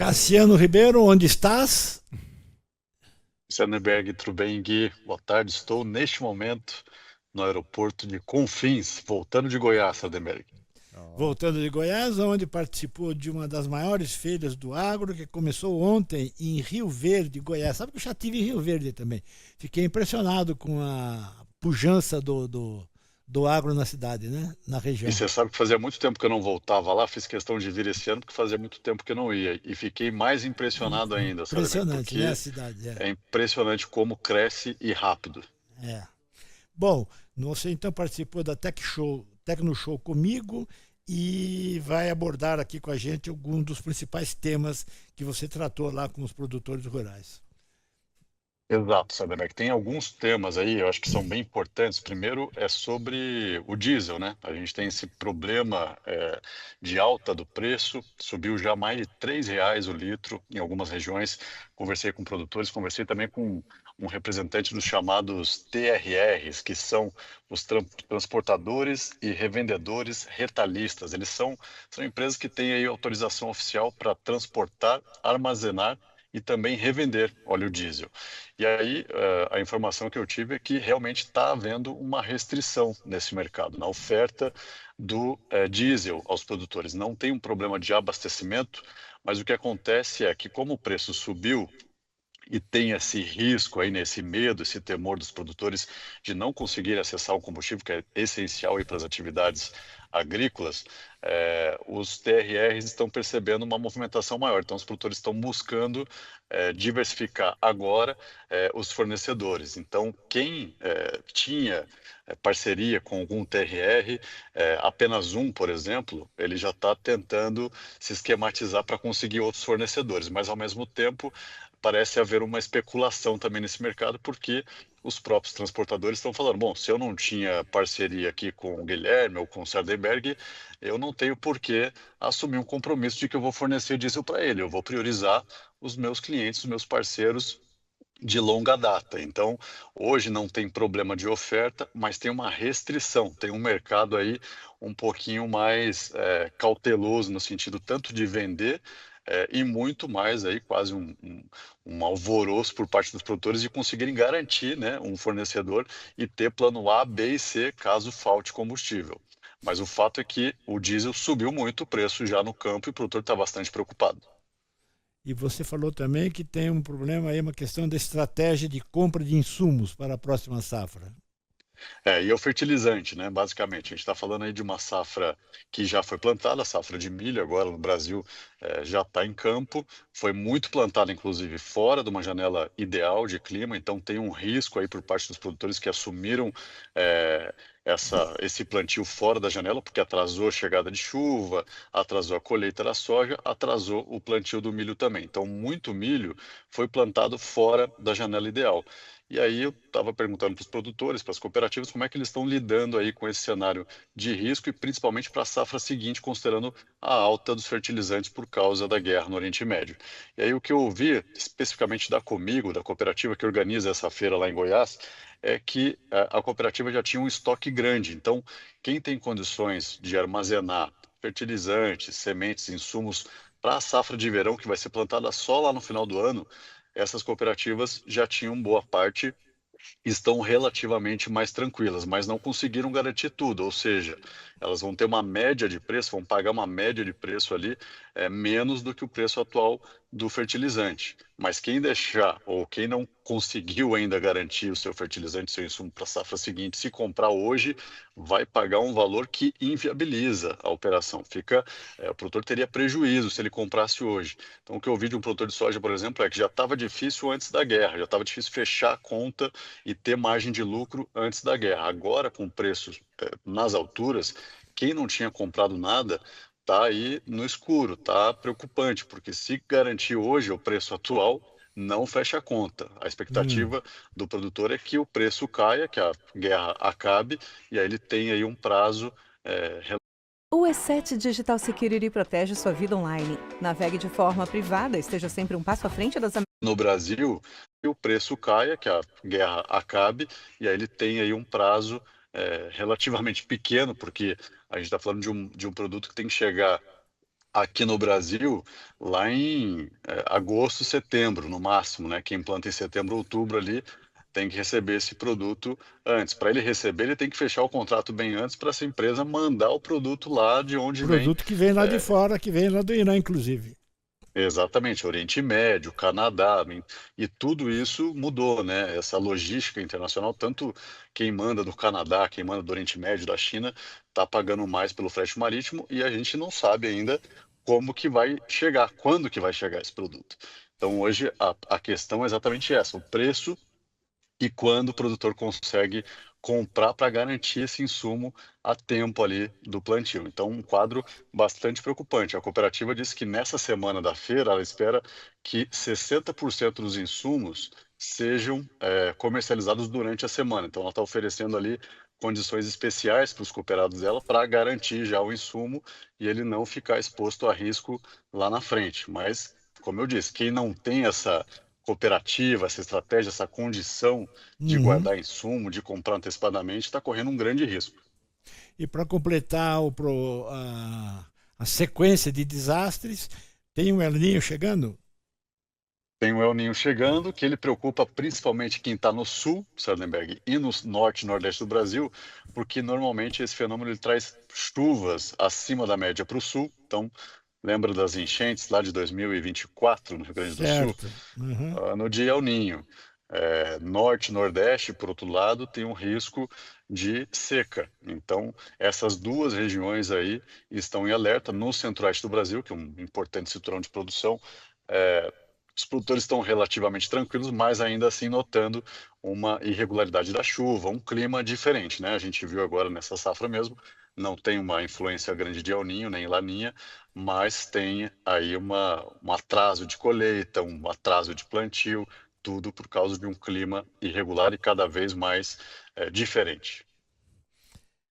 Cassiano Ribeiro, onde estás? Sandberg, tudo bem, Gui? Boa tarde. Estou neste momento no aeroporto de Confins, voltando de Goiás, Sandberg. Ó, Voltando de Goiás, onde participou de uma das maiores feiras do agro, que começou ontem em Rio Verde, Goiás. Sabe que eu já estive em Rio Verde também. Fiquei impressionado com a pujança do agro na cidade, né? Na E região. você sabe que fazia muito tempo que eu não voltava lá, fiz questão de vir esse ano porque fazia muito tempo que eu não ia. E fiquei mais impressionado ainda, Sandberg, Impressionante, né? A porque cidade. é impressionante como cresce e rápido. É. Bom, você então participou da Tecno Show comigo e vai abordar aqui com a gente algum dos principais temas que você tratou lá com os produtores rurais. Exato, Sabernet. Tem alguns temas aí, eu acho que são bem importantes. Primeiro é sobre o diesel, né? A gente tem esse problema de alta do preço, subiu já mais de R$ 3 o litro em algumas regiões. Conversei com produtores, conversei também com um representante dos chamados TRRs, que são os transportadores e revendedores retalhistas. São empresas que têm aí autorização oficial para transportar, armazenar e também revender óleo diesel. E aí, a informação que eu tive é que realmente está havendo uma restrição nesse mercado, na oferta do diesel aos produtores. Não tem um problema de abastecimento, mas o que acontece é que, como o preço subiu, e tem esse risco aí, né, esse medo, esse temor dos produtores de não conseguir acessar o combustível, que é essencial aí para as atividades agrícolas, os TRRs estão percebendo uma movimentação maior. Então, os produtores estão buscando diversificar agora os fornecedores. Então, quem tinha parceria com algum TRR, apenas um, por exemplo, ele já está tentando se esquematizar para conseguir outros fornecedores, mas ao mesmo tempo parece haver uma especulação também nesse mercado, porque os próprios transportadores estão falando, bom, se eu não tinha parceria aqui com o Guilherme ou com o Sardenberg, eu não tenho por que assumir um compromisso de que eu vou fornecer diesel para ele, eu vou priorizar os meus clientes, os meus parceiros de longa data. Então, hoje não tem problema de oferta, mas tem uma restrição, tem um mercado aí um pouquinho mais cauteloso no sentido tanto de vender e muito mais aí quase um alvoroço por parte dos produtores de conseguirem garantir, né, um fornecedor e ter plano A, B e C caso falte combustível. Mas o fato é que o diesel subiu muito o preço já no campo e o produtor está bastante preocupado. E você falou também que tem um problema aí, uma questão da estratégia de compra de insumos para a próxima safra. E é o fertilizante, né? Basicamente, a gente está falando aí de uma safra que já foi plantada, a safra de milho agora no Brasil já está em campo, foi muito plantada, inclusive, fora de uma janela ideal de clima, então tem um risco aí por parte dos produtores que assumiram eh, esse plantio fora da janela, porque atrasou a chegada de chuva, atrasou a colheita da soja, atrasou o plantio do milho também. Então, muito milho foi plantado fora da janela ideal. E aí eu estava perguntando para os produtores, para as cooperativas, como é que eles estão lidando aí com esse cenário de risco e principalmente para a safra seguinte, considerando a alta dos fertilizantes por causa da guerra no Oriente Médio. E aí o que eu ouvi, especificamente da Comigo, da cooperativa que organiza essa feira lá em Goiás, é que a cooperativa já tinha um estoque grande. Então, quem tem condições de armazenar fertilizantes, sementes, insumos para a safra de verão, que vai ser plantada só lá no final do ano, essas cooperativas já tinham boa parte, estão relativamente mais tranquilas, mas não conseguiram garantir tudo, ou seja, elas vão ter uma média de preço, vão pagar uma média de preço ali menos do que o preço atual do fertilizante. Mas quem deixar ou quem não conseguiu ainda garantir o seu fertilizante, seu insumo para a safra seguinte, se comprar hoje, vai pagar um valor que inviabiliza a operação. O produtor teria prejuízo se ele comprasse hoje. Então, o que eu ouvi de um produtor de soja, por exemplo, é que já estava difícil antes da guerra, já estava difícil fechar a conta e ter margem de lucro antes da guerra. Agora, com preços nas alturas, quem não tinha comprado nada está aí no escuro, está preocupante, porque se garantir hoje o preço atual, não fecha a conta. A Hum. expectativa do produtor é que o preço caia, que a guerra acabe, e aí ele tem aí um prazo O E7 Digital Security protege sua vida online. Navegue de forma privada, esteja sempre um passo à frente das no Brasil, e o preço caia, que a guerra acabe, e aí ele tem aí um prazo relativamente pequeno, porque a gente está falando de um produto que tem que chegar Aqui no Brasil, lá em agosto, setembro, no máximo, né? Quem planta em setembro, outubro ali tem que receber esse produto antes. Para ele receber, ele tem que fechar o contrato bem antes para essa empresa mandar o produto lá de onde vem. Produto que vem lá de é, fora, que vem lá do Irã, inclusive. Exatamente, Oriente Médio, Canadá, e tudo isso mudou, né? Essa logística internacional, tanto quem manda do Canadá, quem manda do Oriente Médio, da China, está pagando mais pelo frete marítimo e a gente não sabe ainda como que vai chegar, quando que vai chegar esse produto. Então, hoje, a questão é exatamente essa: o preço e quando o produtor consegue comprar para garantir esse insumo a tempo ali do plantio. Então, um quadro bastante preocupante. A cooperativa disse que nessa semana da feira ela espera que 60% dos insumos sejam comercializados durante a semana. Então, ela está oferecendo ali condições especiais para os cooperados dela para garantir já o insumo e ele não ficar exposto a risco lá na frente. Mas, como eu disse, quem não tem essa cooperativa, essa estratégia, essa condição de Uhum. guardar insumo, de comprar antecipadamente, está correndo um grande risco. E para completar a sequência de desastres, tem um El Niño chegando? Tem o El Niño chegando, que ele preocupa principalmente quem está no sul, Sardenberg, e no norte e nordeste do Brasil, porque normalmente esse fenômeno ele traz chuvas acima da média para o sul. Então, lembra das enchentes lá de 2024 no Rio Grande do Sul? Certo. Uhum. No dia El Niño. Norte e Nordeste, por outro lado, tem um risco de seca. Então, essas duas regiões aí estão em alerta. No centro-oeste do Brasil, que é um importante cinturão de produção, é, os produtores estão relativamente tranquilos, mas ainda assim notando uma irregularidade da chuva, um clima diferente, né? A gente viu agora nessa safra mesmo, não tem uma influência grande de El Niño nem Laninha, mas tem aí um atraso de colheita, um atraso de plantio, tudo por causa de um clima irregular e cada vez mais diferente.